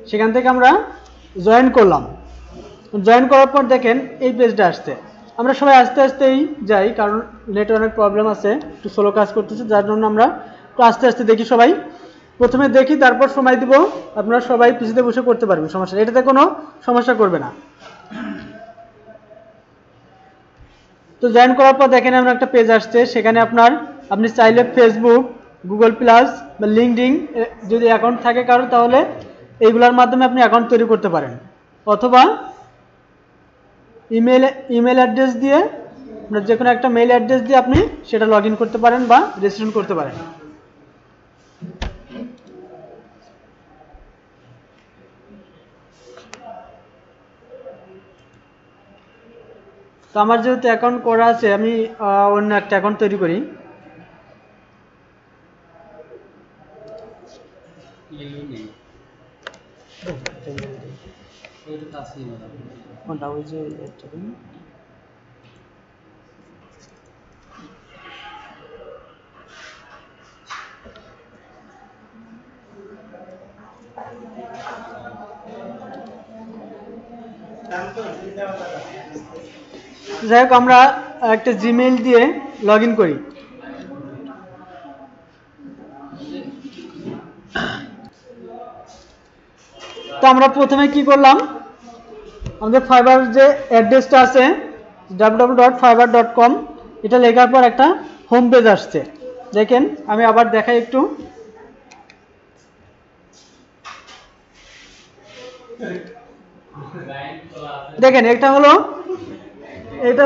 সেখান থেকে আমরা জয়েন করলাম। জয়েন করার পর দেখেন এই পেজটা আসছে। আমরা সবাই আস্তে আস্তেই যাই, কারণ নেটে অনেক প্রবলেম আছে, একটু স্লো কাজ করতেছে, যার জন্য আমরা একটু আস্তে আস্তে দেখি। সবাই প্রথমে দেখি, তারপর সময় দিব। আপনারা সবাই পিছিয়ে বসে করতে পারবেন, সমস্যা, এটাতে কোনো সমস্যা করবে না। তো জয়েন করার পর দেখেন আমরা একটা পেজ আসছে, সেখানে আপনি চাইলে ফেসবুক, গুগল প্লাস বা লিঙ্কডইন যদি অ্যাকাউন্ট থাকে কারো, তাহলে এইগুলোর মাধ্যমে আপনি অ্যাকাউন্ট তৈরি করতে পারেন, অথবা ইমেল অ্যাড্রেস দিয়ে, যে কোনো একটা মেইল অ্যাড্রেস দিয়ে আপনি সেটা লগ ইন করতে পারেন বা রেজিস্ট্রেশন করতে পারেন। তো আমার যেহেতু অ্যাকাউন্ট করা আছে, আমি অন্য একটা অ্যাকাউন্ট তৈরি করি। কোনটা? ওই যে যাই হোক, আমরা একটা জিমেইল দিয়ে লগ ইন করি। তো আমরা প্রথমে কি করলাম, আমাদের ফাইবার যে অ্যাড্রেসটা আছে www.fiverr.com, এটা লেখার পর একটা হোম পেজ আসছে। দেখেন, আমি আবার দেখাই একটু। দেখেন, এটা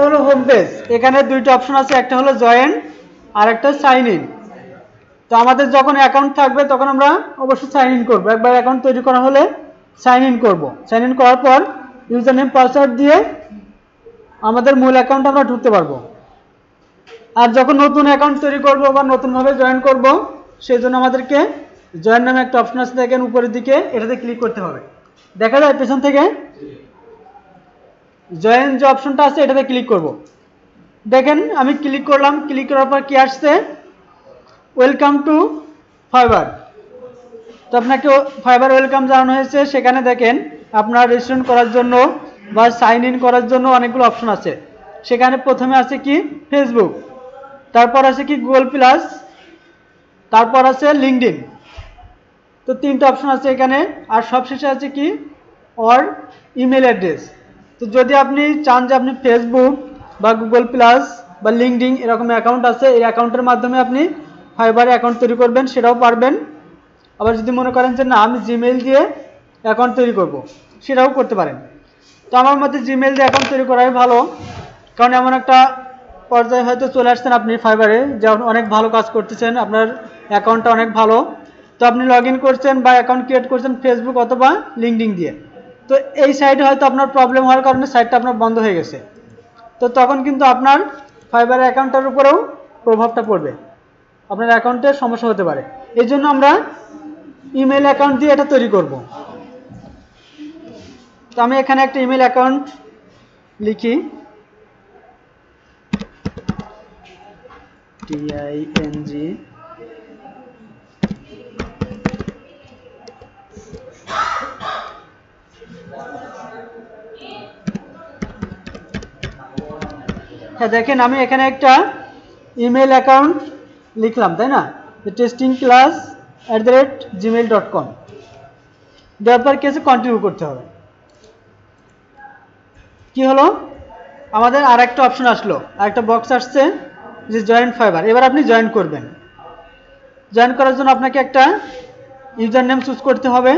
হলো হোম পেজ। এখানে দুইটা অপশন আছে, একটা হলো জয়েন আর একটা সাইন ইন। তো আমাদের যখন অ্যাকাউন্ট থাকবে তখন আমরা অবশ্যই সাইন ইন করবো। একবার অ্যাকাউন্ট তৈরি করা হলে সাইন ইন করবো। সাইন ইন করার পর ইউজার নেম পাসওয়ার্ড দিয়ে আমাদের মূল অ্যাকাউন্টে আমরা ঢুকতে পারবো। আর যখন নতুন অ্যাকাউন্ট তৈরি করব বা নতুনভাবে জয়েন করব, সেই জন্য আমাদেরকে জয়েন নামে একটা অপশন আছে, দেখেন উপরের দিকে, এটাতে ক্লিক করতে হবে। দেখা যায় পেছন থেকে জয়েন যে অপশনটা আছে এটাতে ক্লিক করব। দেখেন আমি ক্লিক করলাম, ক্লিক করার পর কি আসছে, ওয়েলকাম টু ফাইবার। তো আপনাকে ফাইবার ওয়েলকাম জানানো হয়েছে। সেখানে দেখেন আপনার রেজিস্ট্রেশন করার জন্য বা সাইন ইন করার জন্য অনেকগুলো অপশন আছে। সেখানে প্রথমে আছে কি ফেসবুক, তারপর আছে কি গুগল প্লাস, তারপর আছে লিঙ্কডইন। তো তিনটা অপশন আছে এখানে। আর সবশেষে আছে কি অর ইমেল অ্যাড্রেস। তো যদি আপনি চান যে আপনি ফেসবুক বা গুগল প্লাস বা লিঙ্কডইন এরকম অ্যাকাউন্ট আছে, এই অ্যাকাউন্টের মাধ্যমে আপনি ফাইবারে অ্যাকাউন্ট তৈরি করবেন, সেটাও পারবেন। আবার যদি মনে করেন যে না, আমি জিমেইল দিয়ে অ্যাকাউন্ট তৈরি করব, সেটাও করতে পারেন। তো আমার মতে জিমেইল দিয়ে অ্যাকাউন্ট তৈরি করাই ভালো, কারণ এমন একটা পর্যায়ে হয়তো চলে আসছেন আপনি ফাইবারে, যে অনেক ভালো কাজ করতেছেন, আপনার অ্যাকাউন্টটা অনেক ভালো। তো আপনি লগ ইন করছেন বা অ্যাকাউন্ট ক্রিয়েট করছেন ফেসবুক অথবা লিঙ্কডইন দিয়ে। তো এই সাইটে হয়তো আপনার প্রবলেম হওয়ার কারণে সাইটটা আপনার বন্ধ হয়ে গেছে। তো তখন কিন্তু আপনার ফাইবারের অ্যাকাউন্টের উপরেও প্রভাবটা পড়বে, আপনার অ্যাকাউন্টের সমস্যা হতে পারে। এই জন্য আমরা ইমেল অ্যাকাউন্ট দিয়ে এটা তৈরি করব। তো আমি এখানে একটা ইমেল অ্যাকাউন্ট লিখি, TING হ্যাঁ, দেখেন আমি এখানে একটা ইমেল অ্যাকাউন্ট লিখলাম, তাই না, testingclass@gmail.com। দেওয়ার পর কিছু কন্টিনিউ করতে হবে। কি হলো, আমাদের আর একটা অপশন আসলো, আর একটা বক্স আসছে যে জয়েন ফাইবার। এবার আপনি জয়েন করবেন। জয়েন করার জন্য আপনাকে একটা ইউজার নেম চুজ করতে হবে।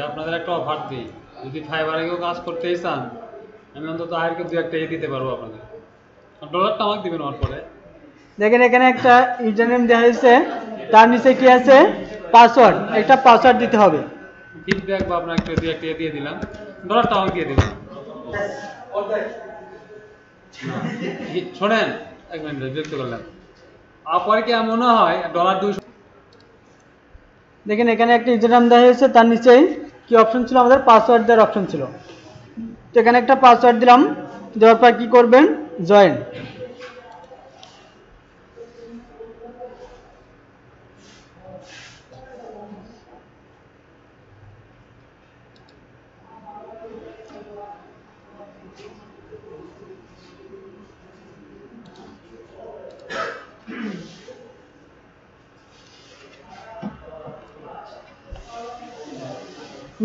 আপনাদের একটা অফার দিই, যদি ফাইবারে কেউ কাজ করতেই চান, আমি অন্তত আয়ের দু একটা দিতে পারবো আপনাদের। ডলারটা আমাকে দিবেন ওর পরে। দেখেন এখানে একটা ইউজার নেম দেওয়া হয়েছে, তার নিচে কি আছে, পাসওয়ার্ড। একটা পাসওয়ার্ড দিতে হবে। ফিডব্যাক বা আপনার একটা দু একটা দিয়ে দিলাম, ডলারটা আমাকে দিয়ে দেবেন। শোনেন, এক মিনিট বিরক্ত করলাম। আপনার কি মনে হয় $200 দেখেন এখানে একটা ইউজার নাম দেওয়া হয়েছে, তার নিচেই কি অপশন ছিল, আমাদের পাসওয়ার্ড দেওয়ার অপশন ছিল। তো এখানে একটা পাসওয়ার্ড দিলাম, দেওয়ার পর কি করবেন, জয়েন।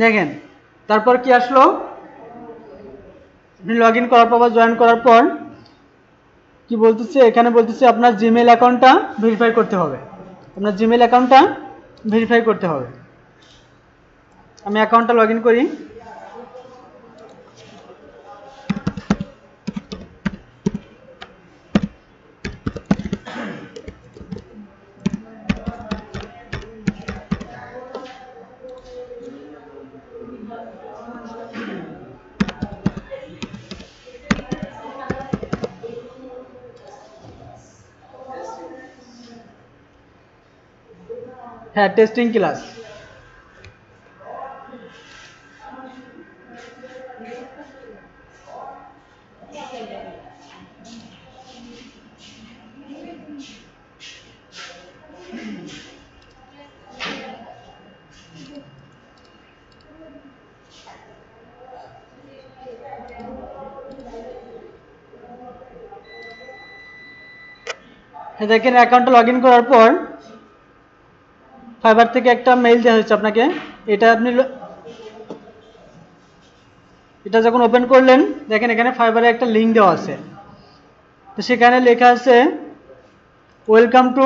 দেখেন তারপর কি আসলো, লগ ইন করার পর বা জয়েন করার পর কি বলতেছে, এখানে বলতেছে আপনার জিমেইল অ্যাকাউন্টটা ভেরিফাই করতে হবে। আপনার জিমেইল অ্যাকাউন্টটা ভেরিফাই করতে হবে। আমি অ্যাকাউন্টটা লগ ইন করি। হ্যাঁ, টেস্টিং ক্লাস। দেখেন অ্যাকাউন্টটা লগ ইন করার পর ফাইবার থেকে একটা মেইল দেওয়া হয়েছে আপনাকে। এটা যখন ওপেন করলেন, দেখেন এখানে ফাইবারে একটা লিঙ্ক দেওয়া আছে। তো সেখানে লেখা আছে ওয়েলকাম টু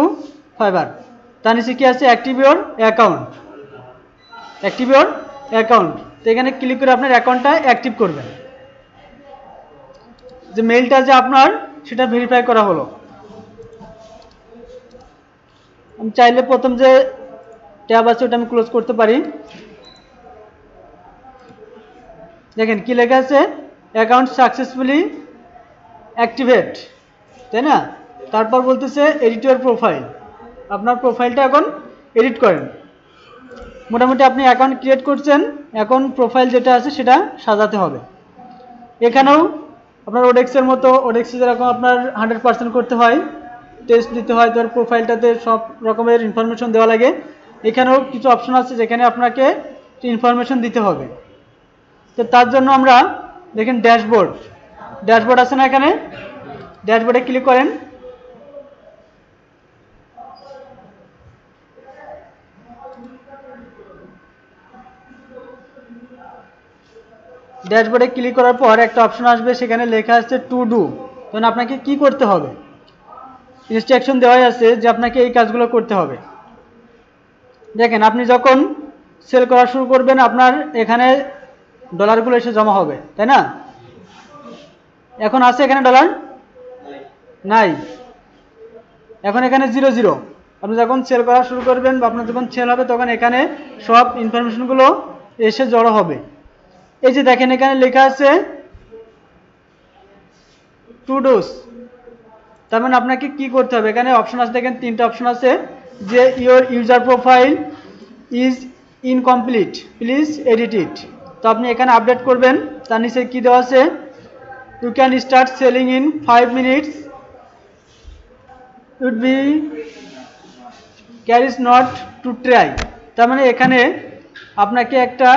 ফাইবার, তার নিচে কি আছে, active your account, active your account. তো এখানে ক্লিক করে আপনার অ্যাকাউন্টটা অ্যাক্টিভ করবেন। যে মেইলটা যে আপনার সেটা ভেরিফাই করা হলো। আমি চাইলে প্রথম যে ট্যাব আছে ওটা আমি ক্লোজ করতে পারি। দেখেন কি লেখা আছে, অ্যাকাউন্ট সাকসেসফুলি অ্যাক্টিভেট, তাই না? তারপর বলতেছে এডিট ইউর প্রোফাইল, আপনার প্রোফাইলটা এখন এডিট করেন। মোটামুটি আপনি অ্যাকাউন্ট ক্রিয়েট করছেন, এখন প্রোফাইল যেটা আছে সেটা সাজাতে হবে। এখানেও আপনার ওডেক্সের মতো, ওডেক্সে যেরকম আপনার 100% করতে হয়, টেস্ট দিতে হয়, তার প্রোফাইলটাতে সব রকমের ইনফরমেশন দেওয়া লাগে। এখানেও কিছু অপশন আছে যেখানে আপনাকে ইনফরমেশন দিতে হবে। তো তার জন্য আমরা দেখেন ড্যাশবোর্ড, ড্যাশবোর্ড আছে না, এখানে ড্যাশবোর্ডে ক্লিক করেন। ড্যাশবোর্ডে ক্লিক করার পর একটা অপশন আসবে, সেখানে লেখা আছে টু ডু। তখন আপনাকে কি করতে হবে, ইনস্ট্রাকশন দেওয়া আছে যে আপনাকে এই কাজগুলো করতে হবে। দেখেন আপনি যখন সেল করা শুরু করবেন, আপনার এখানে ডলারগুলো এসে জমা হবে, তাই না? এখন আছে এখানে ডলার নাই, এখন এখানে 0 আপনি যখন সেল করা শুরু করবেন বা আপনার যখন সেল হবে, তখন এখানে সব ইনফরমেশনগুলো এসে জড়ো হবে। এই যে দেখেন এখানে লেখা আছে টু ডুস, তার মানে আপনাকে কি করতে হবে, এখানে অপশন আছে, দেখেন 3টা অপশন আছে, যে your user profile is incomplete, please edit it. তো আপনি এখানে আপডেট করবেন। তার নিচে কি দেওয়া আছে, you can start selling in 5 minutes, would be carriage not to try. তার মানে এখানে আপনাকে একটা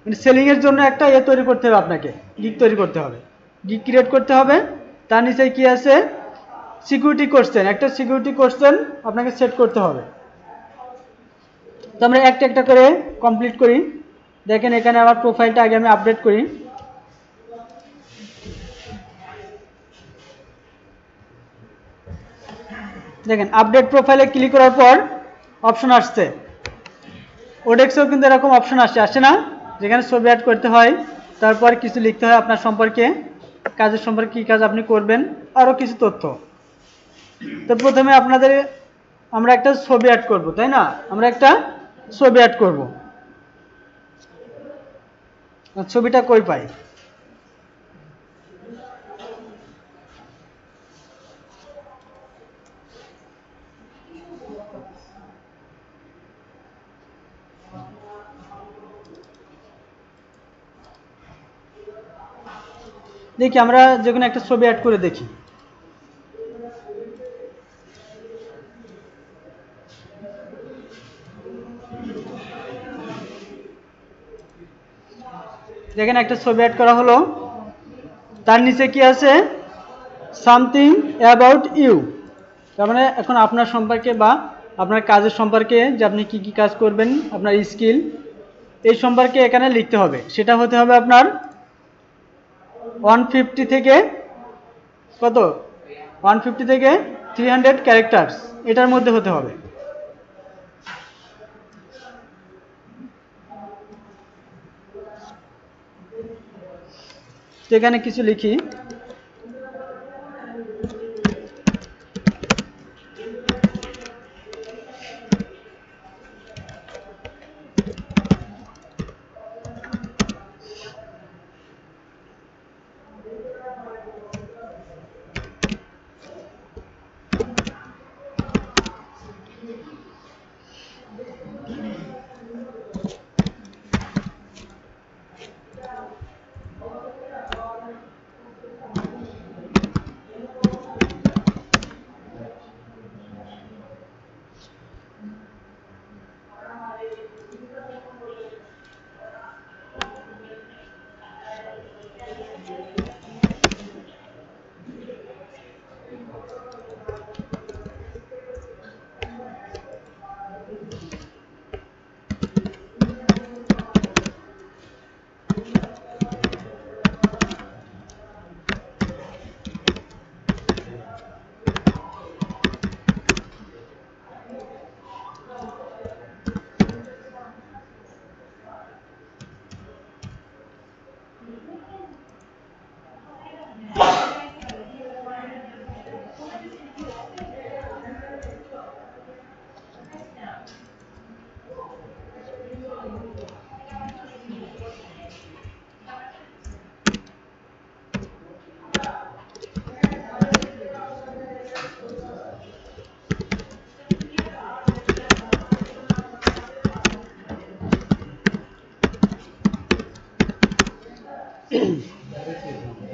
সেলিংয়ের জন্য একটা তৈরি করতে হবে, আপনাকে গিগ তৈরি করতে হবে, গিগ ক্রিয়েট করতে হবে। তার নিচে কি আছে, সিকিউরিটি কোশ্চেন, একটা সিকিউরিটি কোশ্চেন আপনাকে সেট করতে হবে। তো আমরা একটা একটা করে কমপ্লিট করি। দেখেন এখানে আমার প্রোফাইলটা আগে আমি আপডেট করি। দেখেন আপডেট প্রোফাইলে ক্লিক করার পর অপশন আসছে, ওডেক্সেও কিন্তু এরকম অপশন আসে না, যেখানে ছবি অ্যাড করতে হয়, তারপর কিছু লিখতে হয় আপনার সম্পর্কে, কাজের সম্পর্কে, কী কাজ আপনি করবেন, আরও কিছু তথ্য। তো প্রথমে আমরা একটা ছবি অ্যাড করব, তাই না? আমরা একটা ছবি অ্যাড করব। ছবিটা কই পাই, দেখি আমরা যে কোনো একটা ছবি অ্যাড করে দেখি। দেখেন একটা ছবি অ্যাড করা হলো, তার নিচে কি আছে, সামথিং অ্যাবাউট ইউ। তার মানে এখন আপনার সম্পর্কে বা আপনার কাজের সম্পর্কে, যে আপনি কি কি কাজ করবেন, আপনার স্কিল, এই সম্পর্কে এখানে লিখতে হবে। সেটা হতে হবে আপনার 150 থেকে কত, 150 থেকে 300 ক্যারেক্টার্স, এটার মধ্যে হতে হবে। এখানে কিছু লিখি।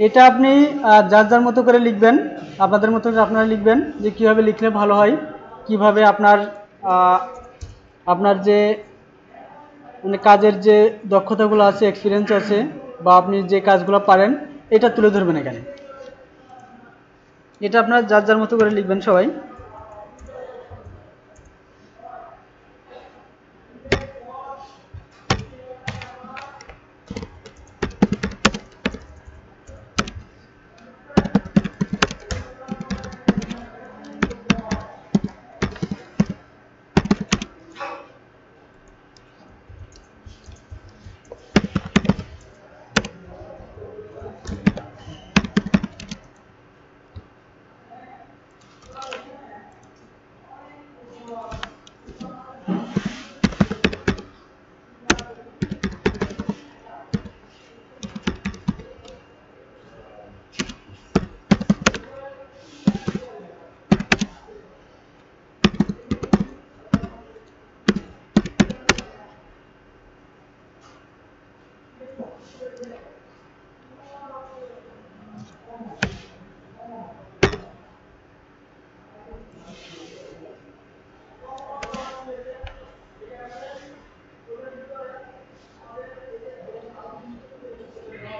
এটা আপনি যার যার মতো করে লিখবেন, আপনাদের মতো আপনারা লিখবেন যে কিভাবে লিখলে ভালো হয়, কিভাবে আপনার আপনার যে মানে কাজের যে দক্ষতাগুলো আছে, এক্সপিরিয়েন্স আছে, বা আপনি যে কাজগুলো পারেন, এটা তুলে ধরবেন এখানে। এটা আপনারা যার যার মতো করে লিখবেন সবাই।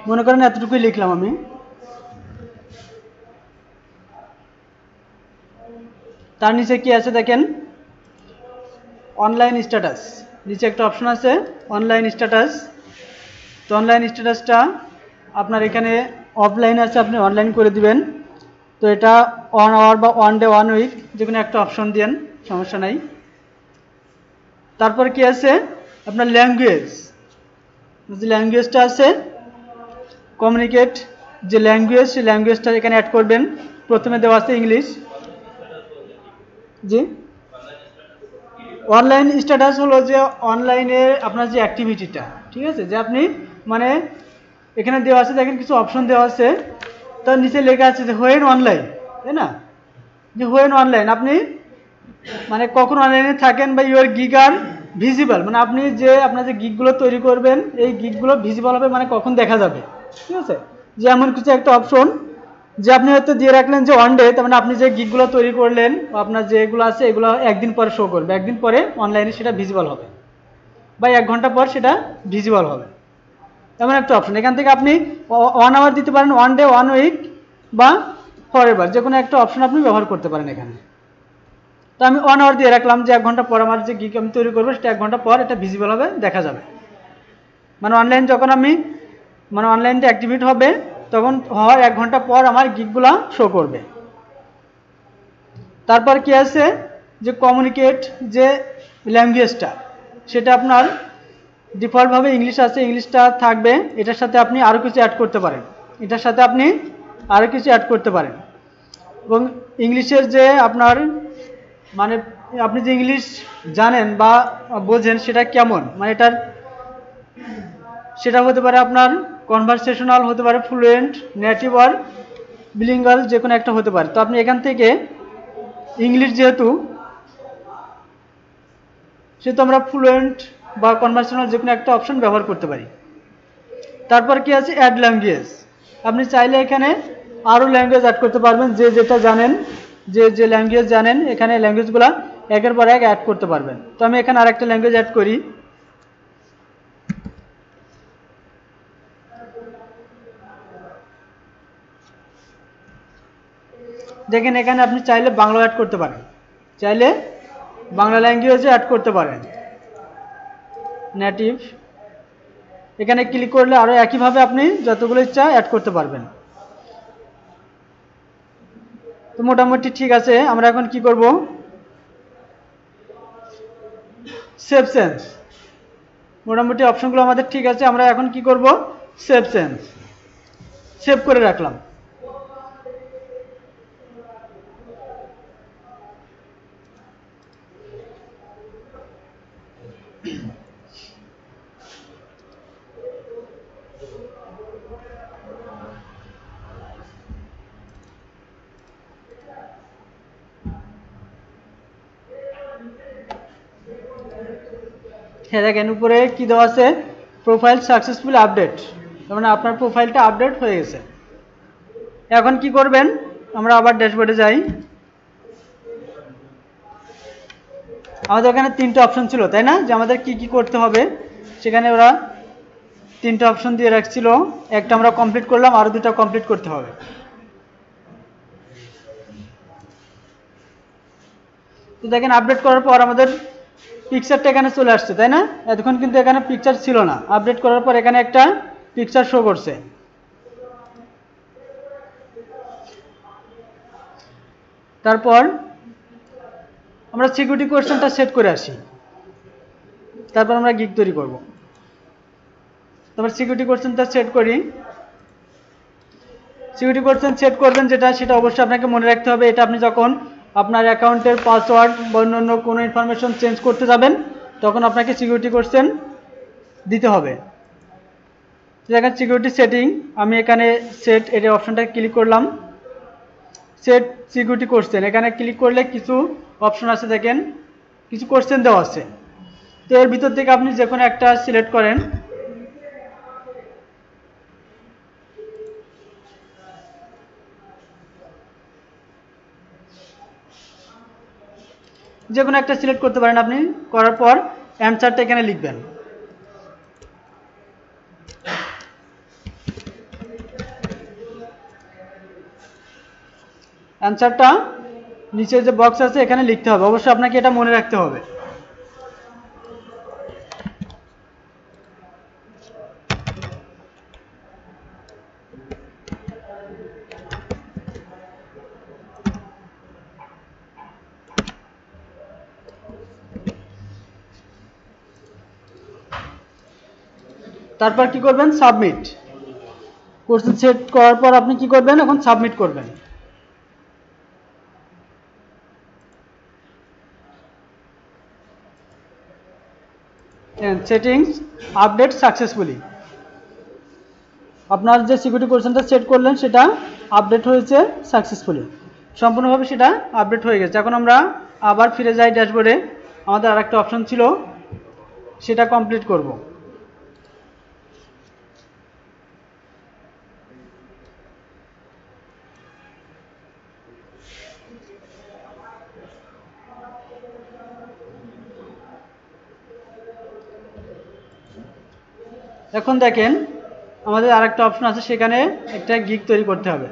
মনে করেন এতটুকুই লিখলাম আমি। তার নিচে কি আছে দেখেন, অনলাইন স্ট্যাটাস, নিচে একটা অপশন আছে অনলাইন স্ট্যাটাস। তো অনলাইন স্ট্যাটাসটা আপনার এখানে অফলাইন আছে, আপনি অনলাইন করে দিবেন। তো এটা 1 আওয়ার বা 1 ডে 1 উইক যে কোনো একটা অপশন দেন, সমস্যা নাই। তারপর কি আছে আপনার ল্যাঙ্গুয়েজ, যে ল্যাঙ্গুয়েজটা আছে কমিউনিকেট, যে ল্যাঙ্গুয়েজ, সেই ল্যাঙ্গুয়েজটা এখানে অ্যাড করবেন। প্রথমে দেওয়া আছে ইংলিশ। জি, অনলাইন স্ট্যাটাস হলো যে অনলাইনে আপনার যে অ্যাক্টিভিটিটা, ঠিক আছে, যে আপনি মানে এখানে দেওয়া আছে দেখেন কিছু অপশন দেওয়া আছে, তার নিচে লেখা আছে যে হোয়েন অনলাইন, তাই না, যে হোয়েন অনলাইন, আপনি মানে কখন অনলাইনে থাকেন বা ইউর গিগার ভিজিবল, মানে আপনি যে আপনার যে গিকগুলো তৈরি করবেন এই গিকগুলো ভিজিবল হবে, মানে কখন দেখা যাবে, ঠিক আছে। যে এমন কিছু একটা অপশন যে আপনি হয়তো দিয়ে রাখলেন যে ওয়ান ডে, তার মানে আপনি যে গিকগুলো তৈরি করলেন আপনার যেগুলো আছে এগুলো একদিন পরে শো করবে, একদিন পরে অনলাইনে সেটা ভিজিবল হবে, বা 1 ঘন্টা পর সেটা ভিজিবল হবে, এমন একটা অপশন। এখান থেকে আপনি 1 আওয়ার দিতে পারেন, 1 ডে, 1 উইক বা ফরএভার, যে কোনো একটা অপশন আপনি ব্যবহার করতে পারেন এখানে। তো আমি 1 আওয়ার দিয়ে রাখলাম যে 1 ঘন্টা পর আমার যে গিক আমি তৈরি করবো সেটা 1 ঘন্টা পর এটা ভিজিবল হবে, দেখা যাবে, মানে অনলাইন যখন আমি মানে অনলাইনটা অ্যাক্টিভেট হবে তখন হওয়ার 1 ঘন্টা পর আমার গিকগুলা শো করবে। তারপর কি আছে যে কমিউনিকেট যে ল্যাঙ্গুয়েজটা সেটা আপনার ডিফল্টভাবে ইংলিশ আছে, ইংলিশটা থাকবে, এটার সাথে আপনি আরও কিছু অ্যাড করতে পারেন, এটার সাথে আপনি আরও কিছু অ্যাড করতে পারেন। এবং ইংলিশের যে আপনার মানে আপনি যে ইংলিশ জানেন বা বোঝেন সেটা কেমন, মানে এটার সেটা হতে পারে আপনার কনভারসেশনাল, হতে পারে ফ্লুয়েন্ট, নেটিভ আর বিলিঙ্গুয়াল, যে কোনো একটা হতে পারে। তো আপনি এখান থেকে ইংলিশ যেহেতু সেহেতু আমরা ফ্লুয়েন্ট বা কনভারসেশনাল যে কোনো একটা অপশন ব্যবহার করতে পারি। তারপর কি আছে অ্যাড ল্যাঙ্গুয়েজ, আপনি চাইলে এখানে আরও ল্যাঙ্গুয়েজ অ্যাড করতে পারবেন, যে যেটা জানেন, যে ল্যাঙ্গুয়েজ জানেন এখানে ল্যাঙ্গুয়েজগুলো একের পর এক অ্যাড করতে পারবেন। তো আমি এখানে আরেকটা ল্যাঙ্গুয়েজ অ্যাড করি, দেখেন এখানে আপনি চাইলে বাংলা অ্যাড করতে পারেন, চাইলে বাংলা ল্যাঙ্গুয়েজে অ্যাড করতে পারেন, নেটিভ, এখানে ক্লিক করলে আরও একইভাবে আপনি যতগুলো ইচ্ছা অ্যাড করতে পারবেন। তো মোটামুটি ঠিক আছে, আমরা এখন কি করব, সেভ চেঞ্জ, মোটামুটি অপশনগুলো আমাদের ঠিক আছে, আমরা এখন কি করব, সেভ চেঞ্জ, সেভ করে রাখলাম। হ্যাঁ দেখেন উপরে কি দেওয়া আছে, প্রোফাইল সাকসেসফুলি আপডেট, তার মানে আপনার প্রোফাইলটা আপডেট হয়ে গেছে। এখন কি করবেন, আমরা আবার ড্যাশবোর্ডে যাই, আমাদের ওখানে 3টে অপশন ছিল তাই না, যে আমাদের কি কি করতে হবে, সেখানে ওরা 3টে অপশন দিয়ে রাখছিল, একটা আমরা কমপ্লিট করলাম, আরও 2টা কমপ্লিট করতে হবে। তো দেখেন আপডেট করার পর আমাদের পিকচারটা এখানে চলে আসছে তাই না, এতক্ষণ কিন্তু এখানে পিকচার ছিল না, আপডেট করার পর এখানে একটা পিকচার শো করছে। তারপর আমরা সিকিউরিটি কোয়েশ্চেনটা সেট করে আসি, তারপর আমরা গিগ তৈরি করব। তারপর সিকিউরিটি কোয়েশ্চেনটা সেট করি, সিকিউরিটি কোয়েশ্চেন সেট করবেন যেটা, সেটা অবশ্যই আপনাকে মনে রাখতে হবে, এটা আপনি যখন আপনার অ্যাকাউন্টের পাসওয়ার্ড বা অন্য কোনো ইনফরমেশন চেঞ্জ করতে যাবেন তখন আপনাকে সিকিউরিটি কোয়েশ্চেন দিতে হবে। দেখেন সিকিউরিটি সেটিং, আমি এখানে সেট এর অপশনটা ক্লিক করলাম, সেট সিকিউরিটি কোয়েশ্চেন, এখানে ক্লিক করলে কিছু অপশন আছে, দেখেন কিছু কোয়েশ্চেন দেওয়া আছে, তো এর ভিতর থেকে আপনি যে কোনো একটা সিলেক্ট করেন, যে কোনো একটা সিলেক্ট করতে পারেন আপনি, করার পর অ্যান্সারটা এখানে লিখবেন। অ্যান্সারটা নিচে যে বক্স আছে এখানে লিখতে হবে, অবশ্যই আপনাকে এটা মনে রাখতে হবে। তারপর কি করবেন, সাবমিট, কোশ্চেন সেট করার পর আপনি কি করবেন, এখন সাবমিট করবেন। সেটিংস আপডেট সাকসেসফুলি, আপনার যে সিকিউরিটি কোশ্চেনটা সেট করলেন সেটা আপডেট হয়েছে সাকসেসফুলি, সম্পূর্ণভাবে সেটা আপডেট হয়ে গেছে। এখন আমরা আবার ফিরে যাই ড্যাশবোর্ডে, আমাদের আরেকটা অপশন ছিল সেটা কমপ্লিট করব। এখন দেখেন আমাদের আরেকটা অপশন আছে, সেখানে একটা গিগ তৈরি করতে হবে।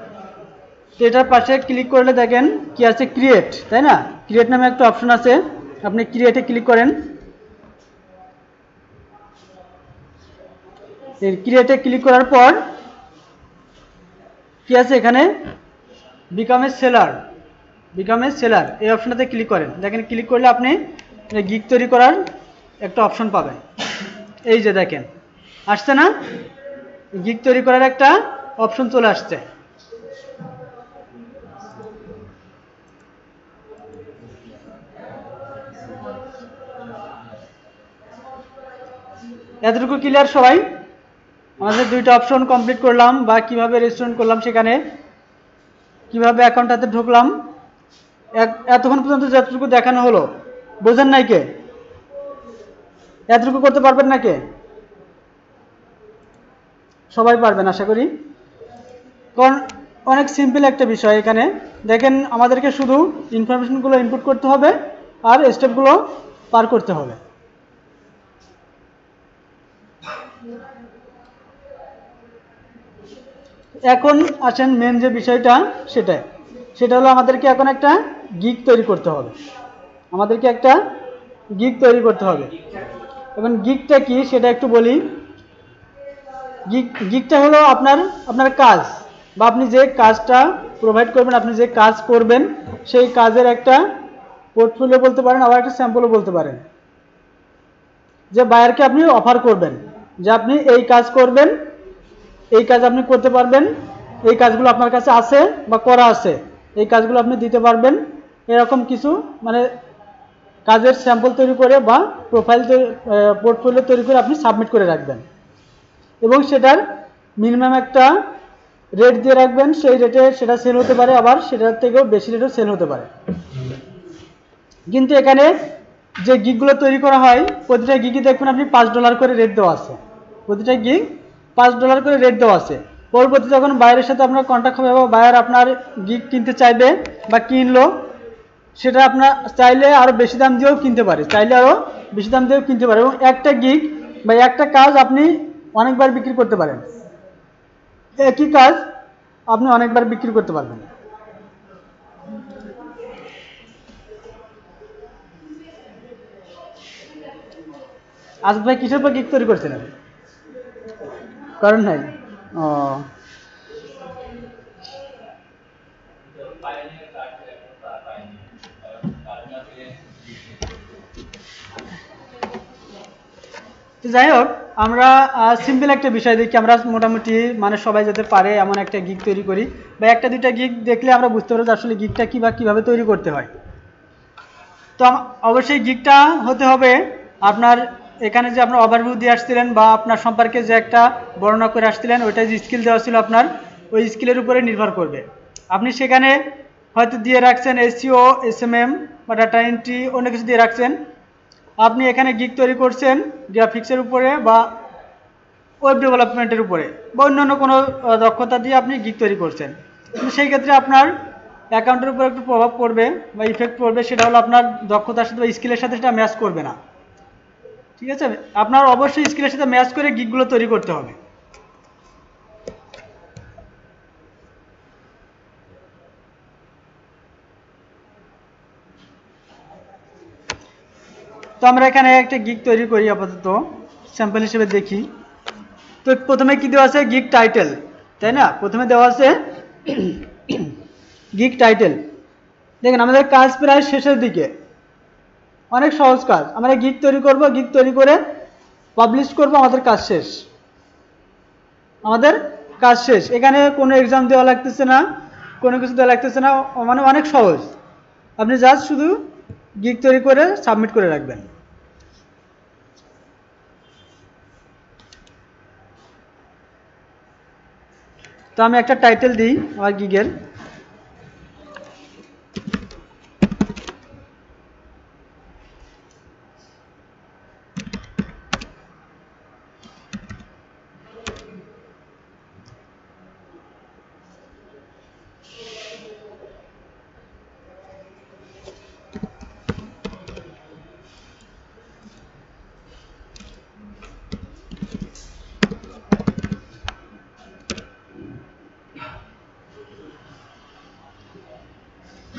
তো এটার পাশে ক্লিক করলে দেখেন কি আছে, ক্রিয়েট, তাই না? ক্রিয়েট নামে একটা অপশন আছে, আপনি ক্রিয়েটে ক্লিক করেন। এই ক্রিয়েটে ক্লিক করার পর কি আছে এখানে, become a seller, become a seller এই অপশনটাতে ক্লিক করেন। দেখেন ক্লিক করলে আপনি গিগ তৈরি করার একটা অপশন পাবেন। এই যে দেখেন আসছে না, গিগ তৈরি করার একটা অপশন চলে আসছে। এতটুকু ক্লিয়ার সবাই? আমাদের দুইটা অপশন কমপ্লিট করলাম, বা কিভাবে রেজিস্ট্রেশন করলাম, সেখানে কিভাবে অ্যাকাউন্টটাতে ঢুকলাম, এতক্ষণ পর্যন্ত যতটুকু দেখানো হলো বোঝেন নাই কে? এতটুকু করতে পারবেন না কে? সবাই পারবেন আশা করি, কারণ অনেক সিম্পল একটা বিষয়। এখানে দেখেন আমাদেরকে শুধু ইনফরমেশনগুলো ইনপুট করতে হবে আর স্টেপগুলো পার করতে হবে। এখন আসেন মেন যে বিষয়টা, সেটা হলো আমাদেরকে এখন একটা গিগ তৈরি করতে হবে। আমাদেরকে একটা গিগ তৈরি করতে হবে। এখন গিগটা কি সেটা একটু বলি। গিগটা হলো আপনার কাজ, বা আপনি যে কাজটা প্রোভাইড করবেন, আপনি যে কাজ করবেন সেই কাজের একটা পোর্টফোলিও বলতে পারেন, আবার একটা স্যাম্পলও বলতে পারেন। যে বায়ারকে আপনি অফার করবেন যে আপনি এই কাজ করবেন, এই কাজ আপনি করতে পারবেন, এই কাজগুলো আপনার কাছে আছে বা করা আছে, এই কাজগুলো আপনি দিতে পারবেন, এরকম কিছু মানে কাজের স্যাম্পল তৈরি করে বা প্রোফাইল পোর্টফোলিও তৈরি করে আপনি সাবমিট করে রাখবেন, এবং সেটার মিনিমাম একটা রেট দিয়ে রাখবেন। সেই রেটে সেটা সেল হতে পারে, আবার সেটার থেকেও বেশি রেটেও সেল হতে পারে। কিন্তু এখানে যে গিগগুলো তৈরি করা হয়, প্রতিটা গিগই দেখবেন আপনি $5 করে রেট দেওয়া আছে, প্রতিটা গিগ $5 করে রেট দেওয়া আছে। পরবর্তী যখন বায়ারের সাথে আপনার কন্ট্যাক্ট হবে বা বায়ার আপনার গিগ কিনতে চাইবে বা কিনলো, সেটা আপনার চাইলে আরও বেশি দাম দিয়েও কিনতে পারে, চাইলে আরও বেশি দাম দিয়েও কিনতে পারে, এবং একটা গিগ বা একটা কাজ আপনি অনেকবার বিক্রি করতে পারেন। একই কাজ আপনি অনেকবার বিক্রি করতে পারবেন। আজ ভাই কিসের পর গিগ তৈরি করছিলেন? করেন নাই? ও, যাই হোক, আমরা সিম্পল একটা বিষয় দেখি, আমরা মোটামুটি মানে সবাই যাতে পারে এমন একটা গিগ তৈরি করি, বা একটা দুইটা গিগ দেখলে আমরা বুঝতে পারবো যে আসলে গিগটা কি বা কীভাবে তৈরি করতে হয়। তো অবশ্যই গিগটা হতে হবে আপনার, এখানে যে আপনার ওভারভিউ দিয়ে আসছিলেন বা আপনার সম্পর্কে যে একটা বর্ণনা করে আসছিলেন, ওইটা যে স্কিল দেওয়া ছিল আপনার, ওই স্কিলের উপরে নির্ভর করবে। আপনি সেখানে হয়তো দিয়ে রাখছেন SEO, SMM বা ডাটা এন্ট্রি, অন্য কিছু দিয়ে রাখছেন। আপনি এখানে গিগ তৈরি করছেন গ্রাফিক্সের উপরে বা ওয়েব ডেভেলপমেন্টের উপরে বা অন্যান্য কোনো দক্ষতা দিয়ে আপনি গিগ তৈরি করছেন, কিন্তু সেই ক্ষেত্রে আপনার অ্যাকাউন্টের উপর একটু প্রভাব পড়বে বা ইফেক্ট পড়বে। সেটা হলো আপনার দক্ষতার সাথে বা স্কিলের সাথে সেটা ম্যাচ করবে না। ঠিক আছে, আপনার অবশ্যই স্কিলের সাথে ম্যাচ করে গিগগুলো তৈরি করতে হবে। তো আমরা এখানে একটা গিগ তৈরি করি, আপাতত স্যাম্পল হিসেবে দেখি। তো প্রথমে কি দেওয়া আছে, গিগ টাইটেল, তাই না? প্রথমে দেওয়া আছে গিগ টাইটেল। দেখেন আমাদের কাজ প্রায় শেষের দিকে, অনেক সহজ কাজ। আমরা গিগ তৈরি করব, গিগ তৈরি করে পাবলিশ করব, আমাদের কাজ শেষ, আমাদের কাজ শেষ। এখানে কোনো এক্সাম দেওয়া লাগতেছে না, কোনো কিছু দেওয়া লাগতেছে না, মানে অনেক সহজ। আপনি জাস্ট শুধু গিগ তৈরি করে সাবমিট করে রাখবেন। তো আমি একটা টাইটেল দিই আমার গিগের,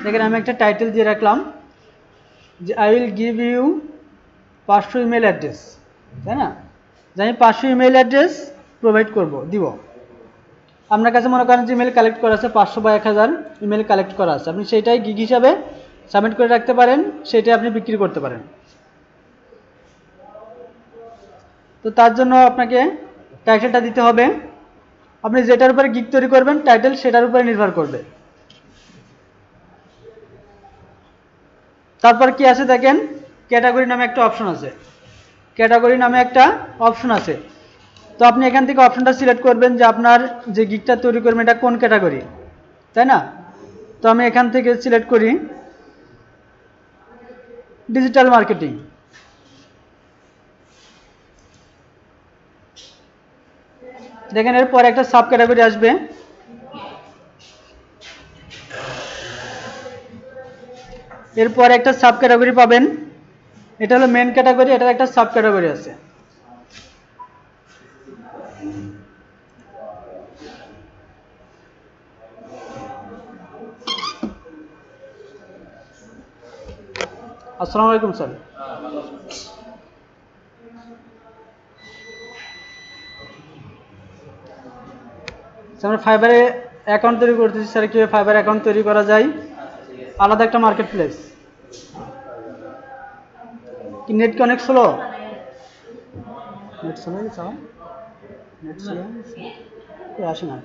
দেখেন আমি একটা টাইটেল দিয়ে রাখলাম যে I will give you 500 email address, তাই না? যে আমি 500 ইমেল অ্যাড্রেস প্রোভাইড করব, দিব। আপনার কাছে মনে করেন যে ইমেল কালেক্ট করা আছে 500 বা 1000 ইমেল কালেক্ট করা আছে, আপনি সেইটাই গিগ হিসাবে সাবমিট করে রাখতে পারেন, সেইটাই আপনি বিক্রি করতে পারেন। তো তার জন্য আপনাকে টাইটেলটা দিতে হবে। আপনি যেটার উপরে গিগ তৈরি করবেন টাইটেল সেটার উপরে নির্ভর করবে। তারপর কি আছে দেখেন, ক্যাটাগরি নামে একটা অপশন আছে। ক্যাটাগরি নামে একটা অপশন আছে। তো আপনি এখান থেকে অপশনটা সিলেক্ট করবেন যে আপনার যে গিগটা তৈরি করবেন এটা কোন ক্যাটাগরি, তাই না? তো আমি এখান থেকে সিলেক্ট করি ডিজিটাল মার্কেটিং। দেখেন এরপর একটা সাব ক্যাটাগরি আসবে। এরপর একটা সাব ক্যাটাগরি পাবেন, এটা হলো মেন ক্যাটাগরি, এটার একটা সাব ক্যাটাগরি আছে। আসসালামু আলাইকুম স্যার। আমরা ফাইবারে অ্যাকাউন্ট তৈরি করতেছি স্যার, কীভাবে ফাইবার অ্যাকাউন্ট তৈরি করা যায়, আলাদা একটা মার্কেট প্লেস। কি নেট কি অনেক স্লো? নেট স্লো গেছে আমার, নেট স্লো আসে না।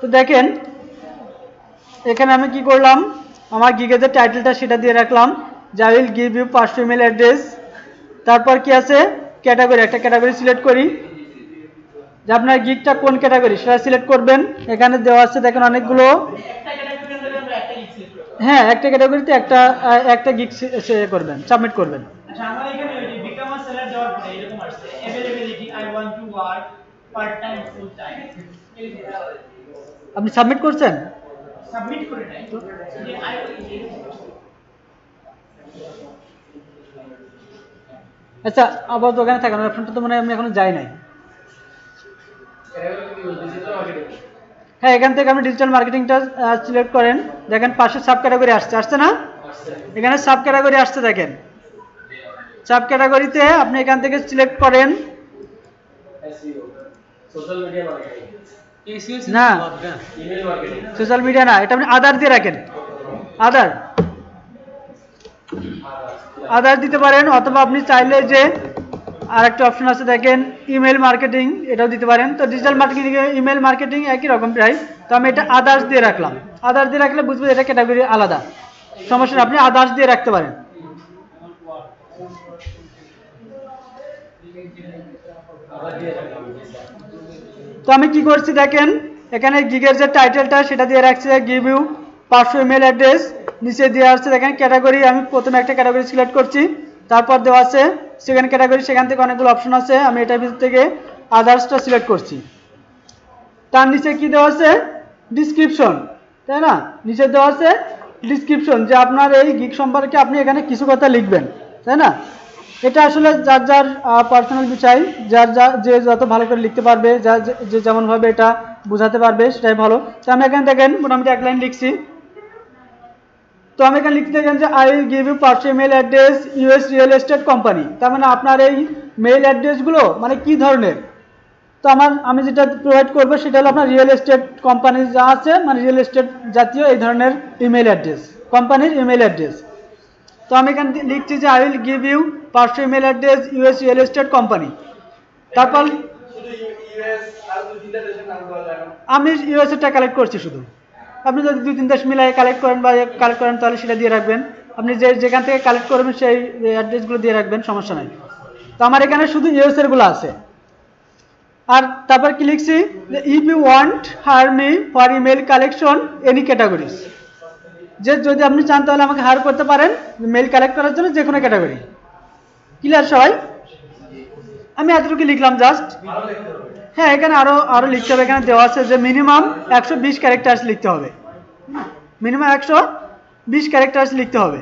তো দেখেন এখানে আমি কি করলাম, আমার গিগের যে টাইটেলটা সেটা দিয়ে রাখলাম যে I will give you 500 email address. তারপর কি আছে ক্যাটাগরি, একটা ক্যাটাগরি সিলেক্ট করি যে আপনার গিগটা কোন ক্যাটাগরি সেটা সিলেক্ট করবেন। এখানে দেওয়া আছে দেখেন অনেকগুলো, হ্যাঁ একটা ক্যাটাগরিতে একটা গিগ করবেন, সাবমিট করবেন। আচ্ছা আমার এখানে ওই যে বিকাম আ সেলার দেওয়ার পরে এরকম আসছে availability I want to work part time full time. আপনি সাবমিট করছেন? সাবমিট করে নাই তো যে আই আচ্ছা আবার তো ওখানে থাকেন, অপশনটা তো মানে আমি এখনো যাই নাই। হ্যাঁ এখান থেকে আপনি ডিজিটাল মার্কেটিংটা সিলেক্ট করেন, দেখেন পাশে সাব ক্যাটাগরি আসছে না? এখানে সাব ক্যাটাগরি আসছে, দেখেন সাব ক্যাটাগরিতে আপনি এখান থেকে সিলেক্ট করেন না সোশ্যাল মিডিয়া না, এটা আপনি আদার দিয়ে রাখেন। আদার দিতে পারেন, অথবা আপনি চাইলে যে আরেকটা অপশন আছে দেখেন ইমেল মার্কেটিং, এটাও দিতে পারেন। তো ডিজিটাল মার্কেটিং ইমেল মার্কেটিং একই রকম প্রায়, তো আমি এটা আদার্স দিয়ে রাখলাম। আদার্স দিয়ে রাখলে বুঝবেন এটা ক্যাটাগরি আলাদা, সমস্যা আপনি আদার্স দিয়ে রাখতে পারেন। তো আমি কি করছি দেখেন এখানে গিগের যে টাইটেলটা সেটা দিয়ে রাখছি গিভ ইউ 500 ইমেল অ্যাড্রেস, নিচে দেওয়া আছে দেখেন ক্যাটাগরি, আমি প্রথমে একটা ক্যাটাগরি সিলেক্ট করছি, তারপর দেওয়া আছে সেকেন্ড ক্যাটাগরি, সেখান থেকে অনেকগুলো অপশন আছে, আমি এটার ভিতর থেকে আদার্সটা সিলেক্ট করছি। তার নিচে কি দেওয়া আছে ডিসক্রিপশন, তাই না? নিচে দেওয়া আছে ডিসক্রিপশন যে আপনার এই গিগ সম্পর্কে আপনি এখানে কিছু কথা লিখবেন, তাই না? এটা আসলে যার যার পার্সোনাল বিষয়, যে যত ভালো করে লিখতে পারবে, যে যেমনভাবে এটা বোঝাতে পারবে সেটাই ভালো। তো আমি এখানে দেখেন মোটামুটি এক লাইন লিখছি। তো আমি এখানে লিখতে দেখেন যে I will give you 500 email address US real estate company. তার মানে আপনার এই মেইল অ্যাড্রেসগুলো মানে কি ধরনের, তো আমি যেটা প্রোভাইড করবো সেটা হলো আপনার রিয়েল এস্টেট কোম্পানি যা আছে, মানে রিয়েল এস্টেট জাতীয় এই ধরনের ইমেল অ্যাড্রেস, কোম্পানির ইমেল অ্যাড্রেস। তো আমি এখানে লিখছি যে I will give you 500 email address US real estate company. তারপর আমি ইউএসএটা কালেক্ট করছি শুধু, আপনি যদি 2-3 দেশ মিলাই কালেক্ট করেন তাহলে সেটা দিয়ে রাখবেন। আপনি যেখান থেকে কালেক্ট করবেন সেই অ্যাড্রেসগুলো দিয়ে রাখবেন, সমস্যা নাই। তো আমার এখানে শুধু ইউএস এর গুলো আছে। আর তারপর কি লিখছি যে if you want hire me for email collection any categories, যে যদি আপনি চান তাহলে আমাকে হায়ার করতে পারেন মেল কালেক্ট করার জন্য যে কোনো ক্যাটাগরি। ক্লিয়ার সবাই? আমি এতটুকু লিখলাম জাস্ট। হ্যাঁ, এখানে আরো লিখতে হবে। এখানে দেওয়া আছে যে মিনিমাম 120 ক্যারেক্টার্স লিখতে হবে, মিনিমাম 120 ক্যারেক্টার্স লিখতে হবে।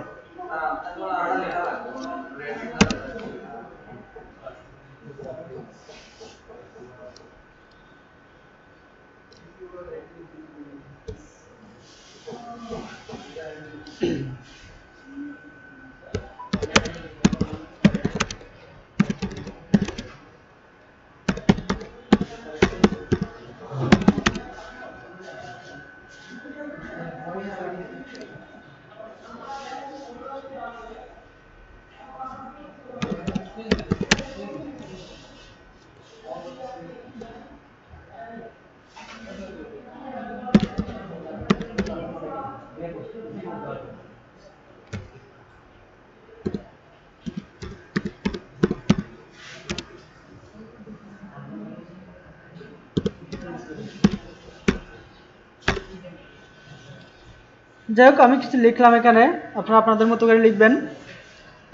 যাই হোক, আমি কিছু লিখলাম এখানে, আপনারা আপনাদের মতো করে লিখবেন।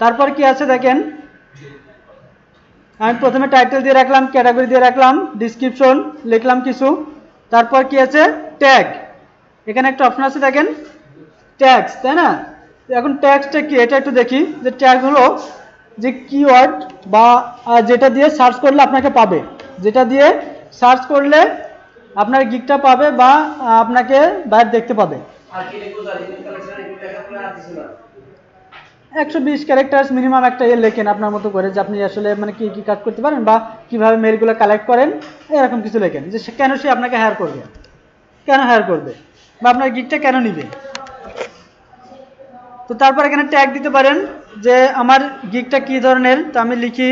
তারপর কি আছে দেখেন, আমি প্রথমে টাইটেল দিয়ে রাখলাম, ক্যাটাগরি দিয়ে রাখলাম, ডিসক্রিপশন লিখলাম কিছু। তারপর কি আছে ট্যাগ, এখানে একটা অপশন আছে দেখেন ট্যাগস, তাই না? এখন ট্যাগসটা কি এটা একটু দেখি। যে ট্যাগ হলো যে কিওয়ার্ড বা যেটা দিয়ে সার্চ করলে আপনাকে পাবে, যেটা দিয়ে সার্চ করলে আপনার গিকটা পাবে বা আপনাকে বাইরে দেখতে পাবে। 120 ক্যারেক্টার্স মিনিমাম একটা লেখেন আপনার মতো করে, যে আপনি আসলে মানে কি কি কাজ করতে পারেন বা কিভাবে মেলগুলো কালেক্ট করেন, এরকম কিছু লেখেন। যে কেন সে আপনাকে হায়ার করবে, কেন হায়ার করবে বা আপনার গিকটা কেন নিবে। তো তারপর এখানে ট্যাগ দিতে পারেন যে আমার গিকটা কি ধরনের। তো আমি লিখি